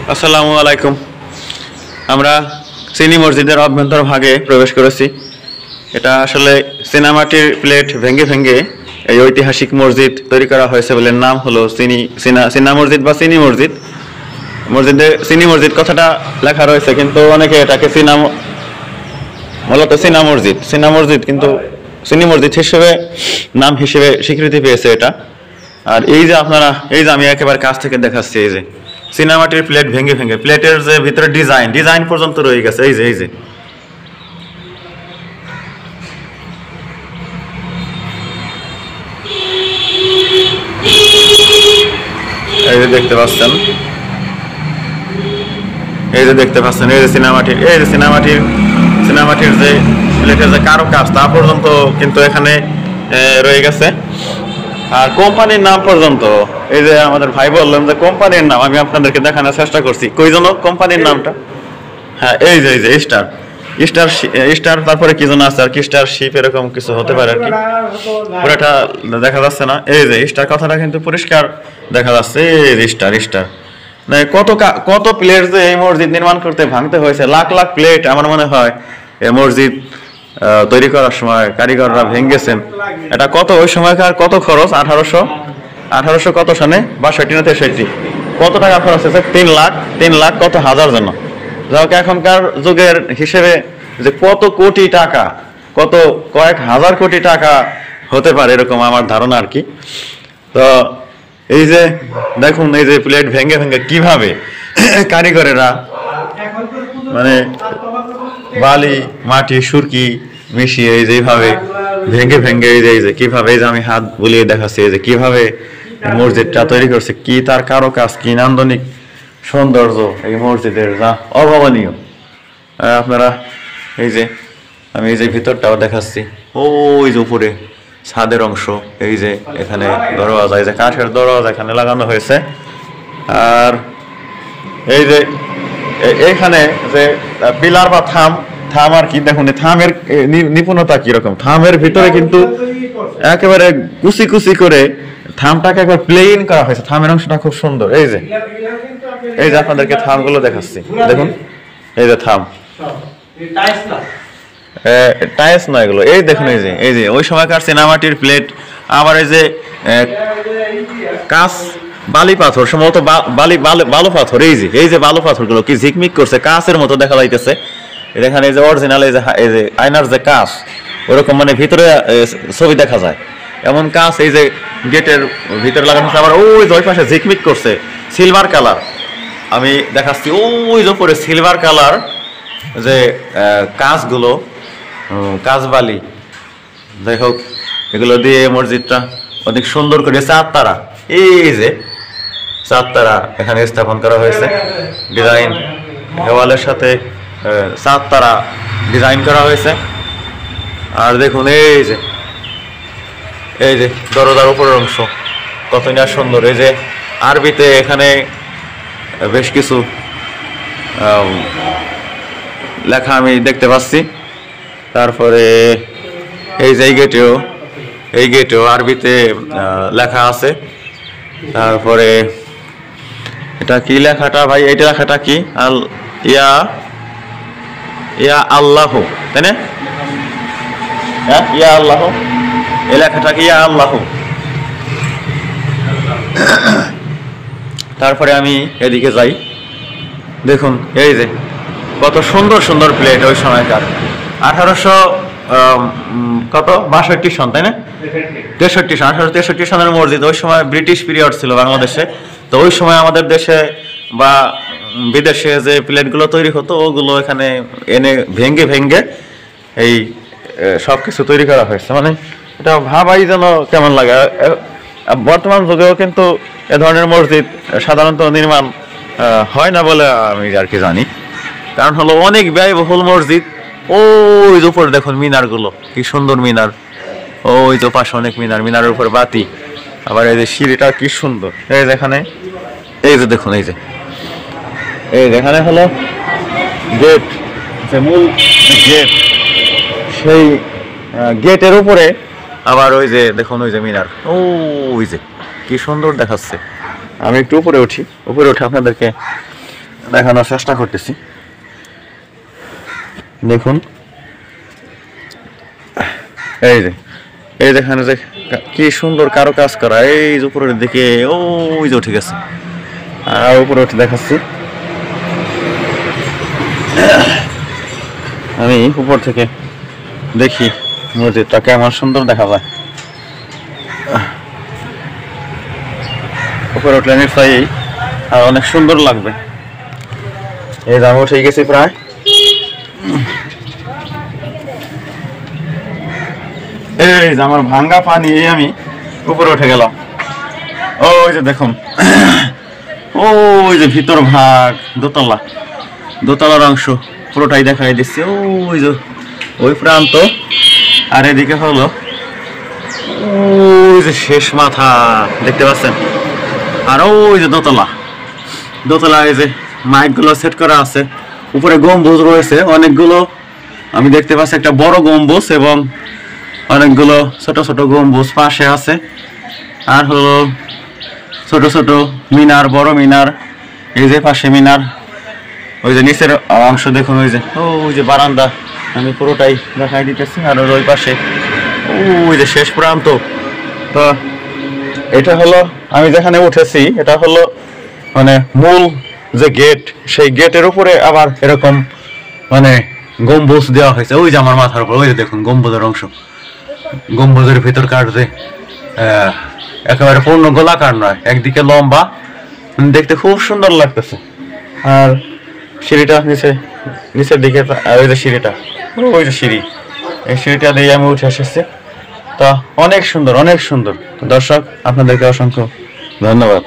আসসালামু আলাইকুম। আমরা চিনি মসজিদের অভ্যন্তর ভাগে প্রবেশ করেছি। এটা আসলে চীনামাটির প্লেট ভেঙে ভেঙে এই ঐতিহাসিক মসজিদ তৈরি করা হয়েছে বলে নাম হলো চীনা মসজিদ বা চিনি মসজিদ। মসজিদে চিনি মসজিদ কথাটা লেখা রয়েছে, কিন্তু অনেকে এটাকে মূলত চীনা মসজিদ কিন্তু চিনি মসজিদ হিসেবে নাম হিসেবে স্বীকৃতি পেয়েছে এটা। আর এই যে আমি একেবারে কাছ থেকে দেখাচ্ছি, এই যে চীনামাটির প্লেট ভেঙে ভেঙে প্লেটের যে ভিতরে ডিজাইন পর্যন্ত রয়ে গেছে। এই যে দেখতে পাচ্ছেন, এই যে চীনামাটির যে প্লেটের যে কারো কাজ তা পর্যন্ত কিন্তু এখানে রয়ে গেছে। আর কোম্পানির নাম পর্যন্ত, এই যে আমাদের ভাই বললাম যে কোম্পানির নাম আমি আপনাদেরকে দেখানোর চেষ্টা করছি। কই যেন কোম্পানির নামটা? হ্যাঁ, এই যে স্টার, তারপরে কি যেন আছে আর কি, স্টার শিপ এরকম কিছু হতে পারে আর কি, পুরোটা দেখা যাচ্ছে না। এই যে স্টার কথাটা কিন্তু পরিষ্কার দেখা যাচ্ছে। এই যে স্টার মানে কত প্লেট যে এই মসজিদ নির্মাণ করতে ভাঙতে হয়েছে, লাখ লাখ প্লেট। আমার মনে হয় এই মসজিদ তৈরি করার সময় কারিগররা ভেঙেছেন। এটা কত ওই সময়কার কত খরচ? 1800 কত সনে, 62 না 63 কত টাকা খরচ হয়েছে? 3 লাখ কত হাজার জন্য। যাই হোক, এখনকার যুগের হিসেবে যে কত কোটি টাকা, কত কয়েক হাজার কোটি টাকা হতে পারে এরকম আমার ধারণা আর কি। তো এই যে দেখুন, এই যে প্লেট ভেঙে ভেঙে কিভাবে কারিগরেরা মানে বালি মাটি সুরকি মিশিয়ে এই যেভাবে ভেঙে ভেঙে এই যে কিভাবে, এই যে আমি হাত বুলিয়ে দেখাচ্ছি, এই যে কিভাবে মসজিদটা তৈরি করছে, কি তার কারো কাজ, কি নান্দনিক সৌন্দর্য এই মসজিদের, যা অভাবনীয়। আপনারা এই যে আমি এই যে ভিতরটাও দেখাচ্ছি, ওই যে উপরে ছাদের অংশ, এই যে এখানে দরওয়াজা, এই যে কাঠের দরওয়াজা এখানে লাগানো হয়েছে। আর এই যে এখানে যে পিলার বা থাম আর কি, দেখুন থামের নিপুণতা কিরকম। থামের ভিতরে কিন্তু একেবারে কুচি কুচি করে থামটাকে একবার প্লেন করা হয়েছে। থামের অংশটা খুব সুন্দর। এই যে আপনাদেরকে থামগুলো দেখাচ্ছি, দেখুন এই যে থাম, টাইলস নয় এগুলো। এই দেখুন, এই যে ওই সময়কার চীনামাটির প্লেট। আবার এই যে কাঁচ বালি পাথর, সম্ভবত বালু পাথর। এই যে বালু পাথরগুলো কি ঝিকমিক করছে, কাঁচের মতো দেখা যাইতেছে। এখানে এই যে অরিজিনাল এই যে আয়নার যে কাঁচ, ওরকম মানে ভিতরে ছবি দেখা যায় এমন কাঁচ এই যে গেটের ভিতরে লাগানো আছে। আবার ওই যে ওই পাশে ঝিকমিক করছে সিলভার কালার, আমি দেখাচ্ছি ওই যে উপরে সিলভার কালার যে কাঁচগুলো, কাঁচ বালি। যাই হোক, এগুলো দিয়ে মসজিদটা অনেক সুন্দর করে চাঁদতারা, এই যে চাঁদতারা এখানে স্থাপন করা হয়েছে। ডিজাইন দেওয়ালের সাথে চাঁদতারা ডিজাইন করা হয়েছে। আর দেখুন এই যে দরজার উপরের অংশ কতই না সুন্দর। এই যে আরবিতে এখানে বেশ কিছু লেখা আমি দেখতে পাচ্ছি। তারপরে এই যে এই গেটেও আরবিতে লেখা আছে। তারপরে এটা কি লেখাটা ভাই? এটা লেখাটা কি? ইয়া আল্লাহ, তাই না? হ্যাঁ, ইয়া আল্লাহ, এই লেখাটা কি? ইয়া আল্লাহ। তারপরে আমি এদিকে যাই, দেখুন এই যে কত সুন্দর সুন্দর প্লেট ওই সময়কার। 1862 সন, তাই না? 1863 সনের মসজিদ। ওই সময় ব্রিটিশ পিরিয়ড ছিল বাংলাদেশে। তো ওই সময় আমাদের দেশে বা বিদেশে যে প্লেটগুলো তৈরি হতো, ওগুলো এখানে এনে ভেঙ্গে ভেঙ্গে এই সব কিছু তৈরি করা হয়েছে। মানে এটা ভাবাই যেন কেমন লাগে। বর্তমান যুগেও কিন্তু এ ধরনের মসজিদ সাধারণত নির্মাণ হয় না বলে আমি আর কি জানি। কারণ হলো অনেক ব্যয়বহুল মসজিদ। ওই যে উপরে দেখুন মিনারগুলো, কি সুন্দর মিনার। ওই যে পাশে অনেক মিনারের উপর বাতি। আবার এই যে সিঁড়িটা কি সুন্দর। এই যেখানে এই যে দেখুন, এই যে এখানে হলো গেট, মূল গেট। সেই গেটের উপরে আবার ওই যে দেখুন ওই যে মিনার, ওই যে কি সুন্দর দেখাচ্ছে। আমি একটু উপরে উঠে আপনাদেরকে দেখানোর চেষ্টা করতেছি। দেখুন এই যে এখানে যে কি সুন্দর কারো কাজ করা, এই যে উপরের দিকে ওই যে উঠে গেছে, আর উপরে উঠে দেখাচ্ছি। আমি উপর থেকে দেখি মসজিদটা কেমন সুন্দর দেখা যায়। উপরে উঠলে নিশ্চয়ই আর অনেক সুন্দর লাগবে। এই যে আমি উঠে গেছি প্রায়। এই যে আমার ভাঙ্গা পানি আমি উপরে উঠে গেলাম। ওই যে দেখুন, ওই যে ভিতর ভাগ দোতলার অংশ পুরোটাই দেখাই দিচ্ছে। ওই যে ওই প্রান্ত, আর এদিকে হলো ওই যে শেষ মাথা দেখতে পাচ্ছেন, আর ওই যে দোতলা এই যে মাইকগুলো সেট করা আছে। উপরে গম্বুজ রয়েছে অনেকগুলো, আমি দেখতে পাচ্ছি একটা বড় গম্বুজ এবং অনেকগুলো ছোট ছোট গম্বুজ পাশে আছে। আর হলো ছোট ছোট মিনার, বড় মিনার, এই যে পাশে মিনার। ওই যে নিচের অংশ দেখুন, ওই যে বারান্দা আমি পুরোটাই দেখাই দিতেছি। আর ওই পাশে ওই যে শেষ প্রান্ত। তো এটা হলো আমি যেখানে উঠেছি, এটা হলো মানে মূল যে গেট, সেই গেটের উপরে আবার এরকম মানে গম্বুজ দেওয়া হয়েছে। ওই যে আমার মাথার উপর ওই যে দেখুন গম্বুজের অংশ, গম্বুজের ভিতরকার যে একেবারে পূর্ণ গোলাকার নয়, একদিকে লম্বা, দেখতে খুব সুন্দর লাগতেছে। আর সিঁড়িটা নিচের দিকে, ওই যে সিঁড়িটা, ওই যে সিঁড়ি, এই সিঁড়িটা দিয়ে আমি উঠে এসেছি। তা অনেক সুন্দর। দর্শক, আপনাদেরকে অসংখ্য ধন্যবাদ।